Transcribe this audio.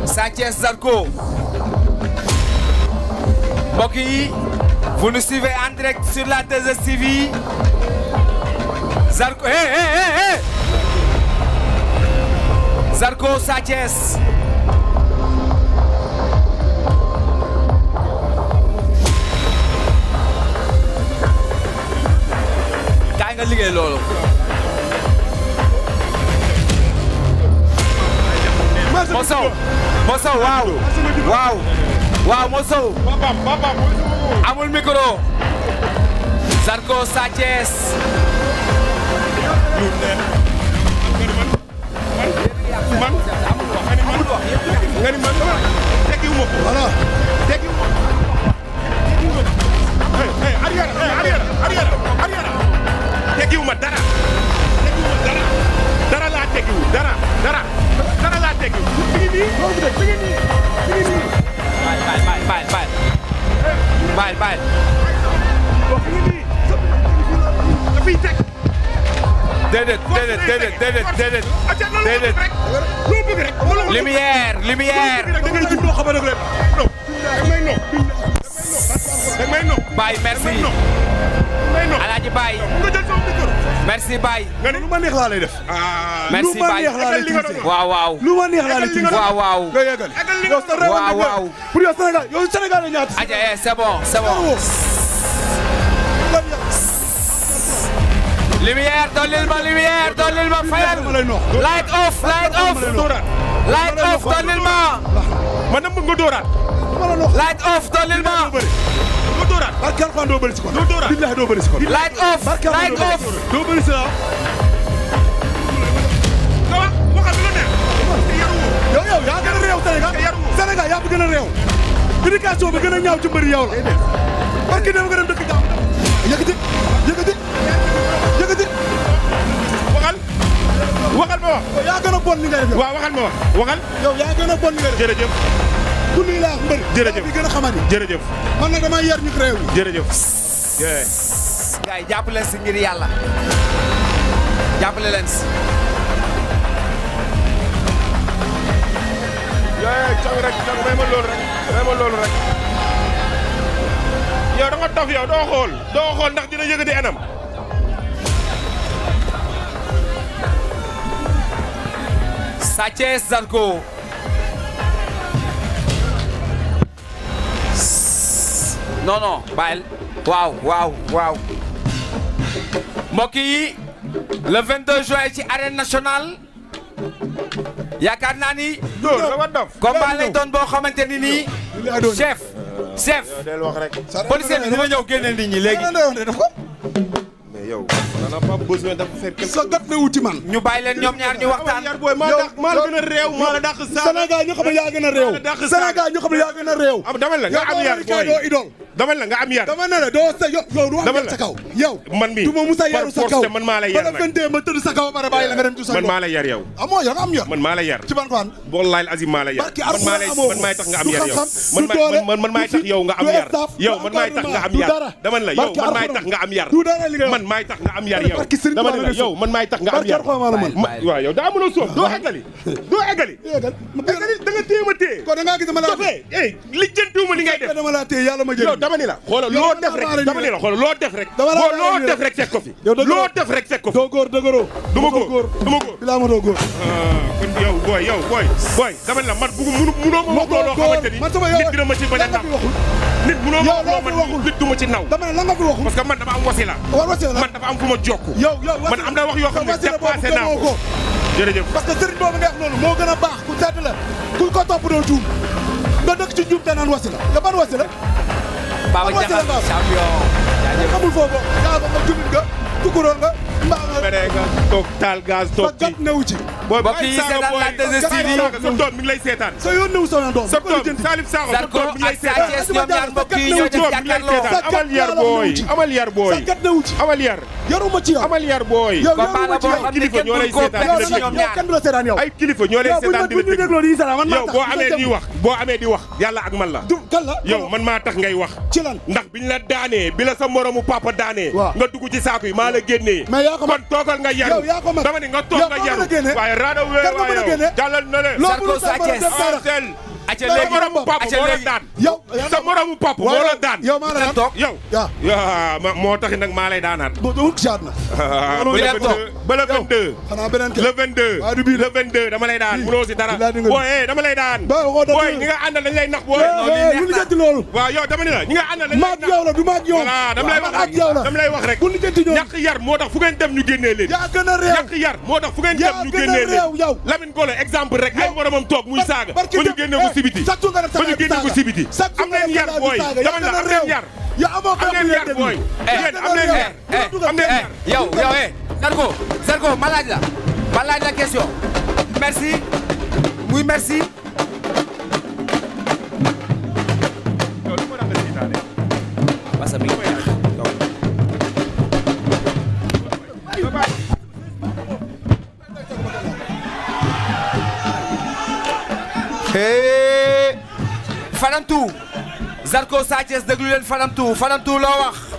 Sa Thiès Zarko mbokk yi vous nous suivez en direct sur la 2STV Zarko Zarko Sa Thiès kaay nga liggéey loolu Mosow Mosow waaw Mosow amul micro Zarko Sa Thiès man nga ni man teggiwuma ko voilà teggiwuma arrière teggiwuma dara laa teggiwu dara laa teggiwu mi ngi nii baal dafay teg déedéet lumière da ngay jub loo xamante ne da may no Baye merci Alaaji Baye merci Baye nga ne lu ma neex laa lay def merci Baye waaw lu ma neex laa lay tiim waaw nga yeggal yow sa réew waaw pour yow Sénégal la ñaata aja c'est bon lumière dollil ma fayal light off dollil ma man dama bëgg nga dooraat light off dollil ma doo dooraat barke Alxuraan doo bëri si kon doo dooraat billahi doo bëri si kon light off doo bëri si nga waxal lu la neex yow yaa gën a réew Sénégal yaa fi gën a réew éducation bi gën a ñaaw ci mbëri yow la barke dama nga dem dëkk jàmm yëkkati waxal ma wax yaa gën a bon li ngay def waaw waxal ma wax waxal yow yaa gën a bon li ngay def jërëjëf ku nuy laa mbër jërëjëf bi gën a xamani jërëjëf man nag damay yar ñu réew mi jërëjëf gars yi jàppale si ngir yàlla jàppale leen si cang rek may ma loolu rek yow da nga dof yow doo xool ndax dina yëgati anam Sa Thiès Zarko non bàyyil waaw mbokk yi le 22 juin ci arène nationale yaakaar naa ni combat lay doon boo xamante ni nii chef policier bi dina ñëw génne nit ñi léegi mais yow on a pas besoin dafa fekk sa gat na wuti man ñu bàyyi leen ñoom ñaar ñu waxtaan maa la gën a réew maa la dàq Sénégal ñu xam ne yaa gën a réew Sénégal ñu xam ne yaa gën a réew dama la nga am yar booy doo idole dama la nga am yar dama ne la doo sa yow du am sa kaw yow man mi du ma musa yaru sa kaw man maa la yar nag ba ma tëdd sa kaw ba bàyyi la nga dem ci sa man maa la yar yow amoo yow am yar man maa la yar ci ban fan wallahi azim maa la yar man maay tax nga am yar yow man maay tax yow nga am yar yow man maay tax nga am yar dama la yow man maay tax nga am yar man maay tax nga am yar yow dama la yow man maay tax nga am yar waaw yow daa mën a soob doo eggali da nga téye ma téye ko da nga gis ma la lijjantiwuma li ngay def dama la téye yàlla ma jël yow dama ni la xoolal loo def rek dama ni la xoolal loo def rek loo def rek fekk ko fi loo def rek fekk ko fi doo góor dëgëroo du ma góor bilaa ma doo góor kon yow booy dama ni la man munoo ma wax loo xamante ni nit dina ma ci bañ a naw nit munoo ma wax loo man nit du ma ci naw dama ne la nga fi waxul parce que man dafa am wasila man dafa am fu ma jokk man am na wax yoo xam ne dépassé naa ko jërëjëf parce que sëriñ boobu nga wax noonu moo gën a baax ku sedd la ku ko topp doo juum nga dëkk ci juum te naan wasila nga ban wasila Baba Diakhal champion xamul foofu yaa ba nga julit nga tukuroon nga mbaa nga mere nga toog taal gaz toog sa gat newu ci mbokk yi seetaan la 2STV sa doom mi ngi lay seetaan sa yoon newu sa doom sa doom Salif Sakho sa Zarko doom mi ngi lay ak Sa seetaan Thiès ñoom ñaar mbokk yi ñoo def jàkkaarloo amal yar booy sa gat newu ci amal yar yaruma ci yow amal yar booy yow combat la boo xam ne kilifa kenn ñoo lay mënu koo seetaan perte si ñoom ñaar kenn du la seetaan yow ay kilifa ñoo lay seetaan di la dégloo di seetaan man yow boo amee di wax boo amee di wax yàlla ak man la. du kan la yow man maa tax ngay wax. ci lan ndax biñ la daanee bi la sa moromu papa daanee. nga dugg ci saako yi maa la génnee. mais yaa ko kon toogal nga yaru. yow yaa ko mag dama ne nga toog nga yaru. waaye raado wee waaye yow jàllal na le. Zarko Sa Thiès acca léegi sa moromu papa moo la daan. yow sa moromu papa moo la daan. yow maa la daan toog yow. moo taxit nag maa lay daanaat. ba le 22. xanaa beneen kër le 22. le 22 dama lay daan munoo si dara. booy dama lay daan. booy ñi nga àndal dañ lay nax booy. lu lijjanti loolu. waaw yow dama ni la ñi nga àndal dañ lay nax. maag yow la du maag yow. voilà dama lay wax rek. bu lijjanti ñoom ñàkk yar moo tax fu ngeen dem ñu génnee leen. yaa gën a réew ñàkk yar moo tax fu ngeen dem ñu génnee leen. yow Lamine Golo exemple rek ay moromam toog muy saaga. ba ñu génne ko sibiti ba ñu génne ko sibiti. am leen yar booy dama ne la am leen yar. am leen yar booy. am leen yar am leen yar. yow Zarko ma laaj la question merci muy merci. Fadam Tou Zarko Sa Thiès déglu leen Fadam Tou loo wax.